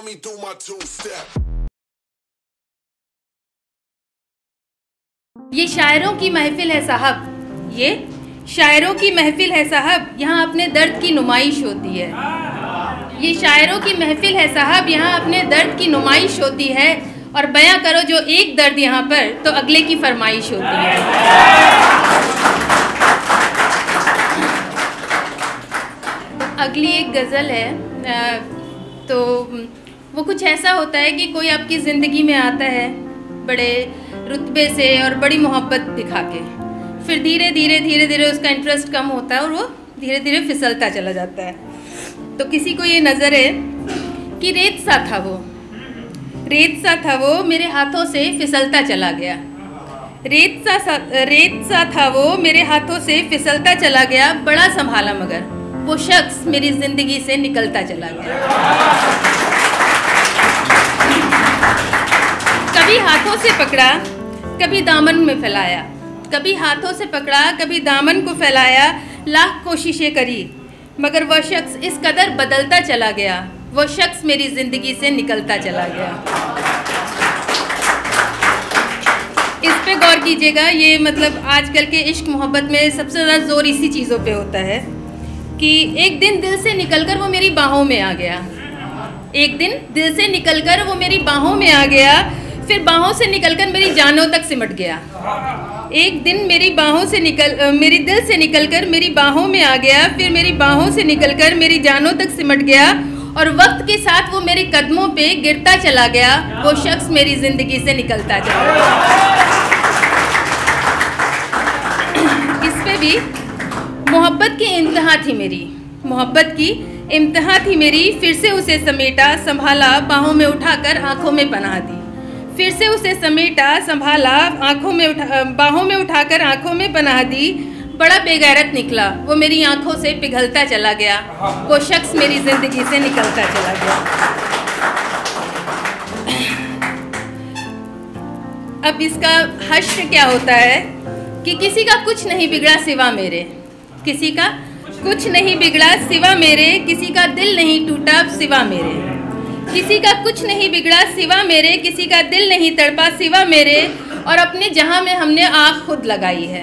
me do my two-step. ये शायरों की महफिल है साहब, ये शायरों की महफिल है साहब, यहाँ अपने दर्द की नुमाइश होती है। ये शायरों की महफिल है साहब, यहाँ अपने दर्द की नुमाइश होती है। और बयां करो जो एक दर्द यहाँ पर, तो अगले की फरमाइश होती है। अगली एक गज़ल है, तो वो कुछ ऐसा होता है कि कोई आपकी ज़िंदगी में आता है बड़े रुतबे से और बड़ी मोहब्बत दिखा के, फिर धीरे धीरे उसका इंटरेस्ट कम होता है और वो धीरे धीरे फिसलता चला जाता है। तो किसी को ये नज़र है कि रेत सा था वो मेरे हाथों से फिसलता चला गया। रेत सा था वो मेरे हाथों से फिसलता चला गया, बड़ा संभाला मगर वो शख्स मेरी ज़िंदगी से निकलता चला गया। कभी हाथों से पकड़ा, कभी दामन में फैलाया, कभी हाथों से पकड़ा, कभी दामन को फैलाया, लाख कोशिशें करी मगर वह शख्स इस कदर बदलता चला गया, वो शख्स मेरी ज़िंदगी से निकलता चला गया। इस पे गौर कीजिएगा, ये मतलब आजकल के इश्क मोहब्बत में सबसे ज़्यादा ज़ोर इसी चीज़ों पे होता है कि एक दिन दिल से निकलकर वो मेरी बाहों में आ गया, एक दिन दिल से निकलकर वो मेरी बाहों में आ गया, फिर बाहों से निकलकर मेरी जानों तक सिमट गया। एक दिन मेरी दिल से निकलकर मेरी बाहों में आ गया, फिर मेरी बाहों से निकलकर मेरी जानों तक सिमट गया और वक्त के साथ वो मेरे कदमों पे गिरता चला गया, वो शख्स मेरी ज़िंदगी से निकलता चला गया। इस पे भी मोहब्बत की इम्तिहा थी मेरी, मोहब्बत की इम्तिहा थी मेरी, फिर से उसे समेटा संभाला, बाहों में उठाकर आंखों में पनाह दी। फिर से उसे समेटा संभाला, बाहों में उठाकर आंखों में पनाह दी, बड़ा बेगैरत निकला, वो मेरी आंखों से पिघलता चला गया, वो शख्स मेरी ज़िंदगी से निकलता चला गया। अब इसका हश्र क्या होता है कि किसी का कुछ नहीं बिगड़ा सिवा मेरे, किसी का कुछ नहीं बिगड़ा सिवा मेरे, किसी का दिल नहीं टूटा सिवा मेरे, किसी का कुछ नहीं बिगड़ा सिवा मेरे, किसी का दिल नहीं तड़पा सिवा मेरे। और अपने जहां में हमने आग खुद लगाई है,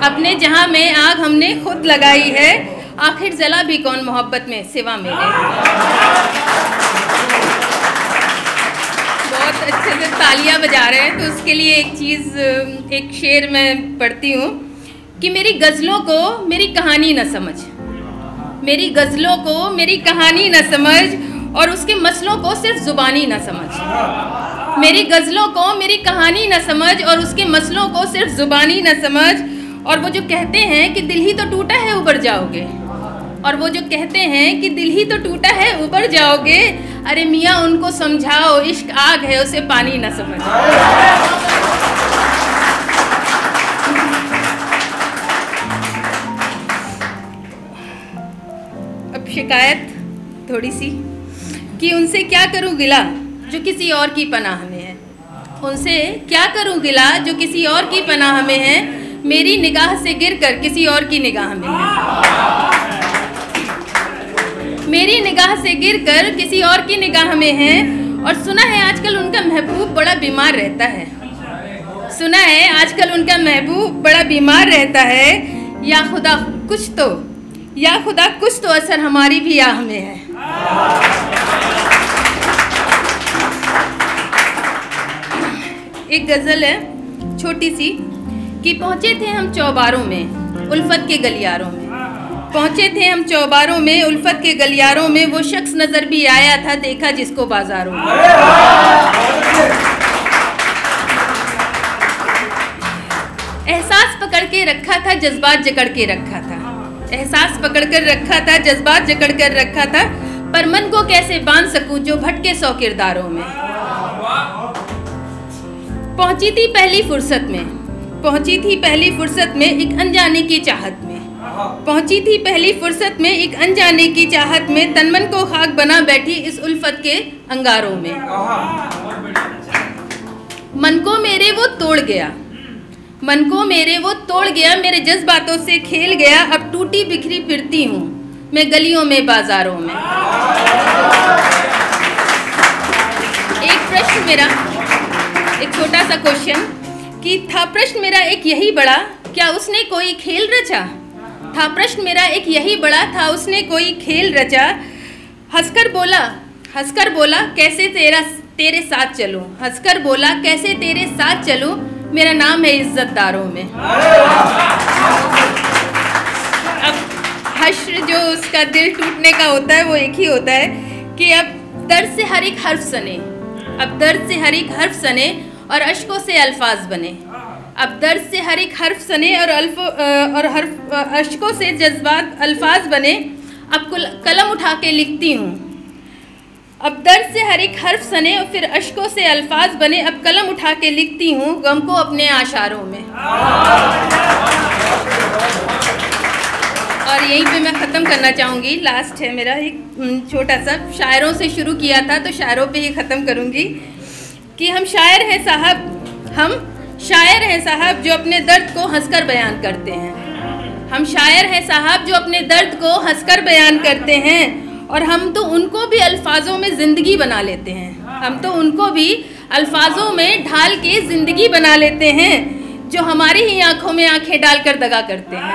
अपने जहां में आग हमने खुद लगाई है, आखिर जला भी कौन मोहब्बत में सिवा मेरे। बहुत अच्छे से तालियां बजा रहे हैं, तो उसके लिए एक शेर मैं पढ़ती हूँ कि मेरी गज़लों को मेरी कहानी न समझ, मेरी गज़लों को मेरी कहानी न समझ और उसके मसलों को सिर्फ ज़ुबानी न समझ। मेरी गज़लों को मेरी कहानी न समझ और उसके मसलों को सिर्फ ज़ुबानी न समझ। और वो जो कहते हैं कि दिल ही तो टूटा है उबर जाओगे, और वो जो कहते हैं कि दिल ही तो टूटा है उबर जाओगे, अरे मियाँ उनको समझाओ इश्क आग है उसे पानी न समझ। अब शिकायत थोड़ी सी कि उनसे क्या करूं गिला जो किसी और की पनाह में है, उनसे क्या करूं गिला जो किसी और की पनाह में है, मेरी निगाह से गिरकर किसी और की निगाह में है, मेरी निगाह से गिरकर किसी और की निगाह में है। और सुना है आजकल उनका महबूब बड़ा बीमार रहता है, सुना है आजकल उनका महबूब बड़ा बीमार रहता है, या खुदा कुछ तो असर हमारी भी आह में है। एक गज़ल है छोटी सी कि पहुँचे थे हम चौबारों में उल्फत के गलियारों में, पहुँचे थे हम चौबारों में उल्फत के गलियारों में, वो शख्स नज़र भी आया था देखा जिसको बाजारों में। एहसास पकड़ के रखा था जज्बात जकड़ के रखा था, एहसास पकड़ कर रखा था जज्बात जकड़ कर रखा था, पर मन को कैसे बांध सकूं जो भटके 100 किरदारों में। पहुंची थी पहली फुर्सत में, पहुंची थी पहली फुर्सत में एक अनजाने की चाहत में, पहुंची थी पहली फुर्सत में एक अनजाने की चाहत में, तनमन को खाक बना बैठी इस उल्फत के अंगारों में। मन को मेरे वो तोड़ गया, मन को मेरे वो तोड़ गया, मेरे जज्बातों से खेल गया, अब टूटी बिखरी फिरती हूँ मैं गलियों में बाजारों में। प्रश्न मेरा एक छोटा सा क्वेश्चन कि था प्रश्न मेरा एक यही बड़ा, क्या उसने कोई खेल रचा? था प्रश्न मेरा एक यही बड़ा, था उसने कोई खेल रचा? हंसकर बोला कैसे तेरे साथ चलूं, हंसकर बोला कैसे तेरे साथ चलूं, मेरा नाम है इज्जतदारों में। अब हश्र जो उसका दिल टूटने का होता है वो एक ही होता है कि अब दर्द से हर एक हर्फ सने, अब दर्द से हर एक हर्फ सने और अश्कों से अल्फाज बने। अब दर्द से हर एक हर्फ सने और अश्कों से जज्बात अल्फाज बने। अब कलम उठा के लिखती हूँ, अब दर्द से हर एक हर्फ सने और फिर अश्कों से अल्फाज बने। अब कलम उठा के लिखती हूँ गम को अपने आशारों में। और यहीं पे मैं ख़त्म करना चाहूँगी, लास्ट है मेरा एक छोटा सा, शायरों से शुरू किया था तो शायरों पे ही ख़त्म करूँगी कि हम शायर हैं साहब जो अपने दर्द को हंसकर बयान करते हैं। हम शायर हैं साहब जो अपने दर्द को हंसकर बयान करते हैं, और हम तो उनको भी अल्फाजों में ज़िंदगी बना लेते हैं। हम तो उनको भी अल्फाजों में ढाल के ज़िंदगी बना लेते हैं जो हमारी ही आँखों में आँखें डालकर दगा करते हैं।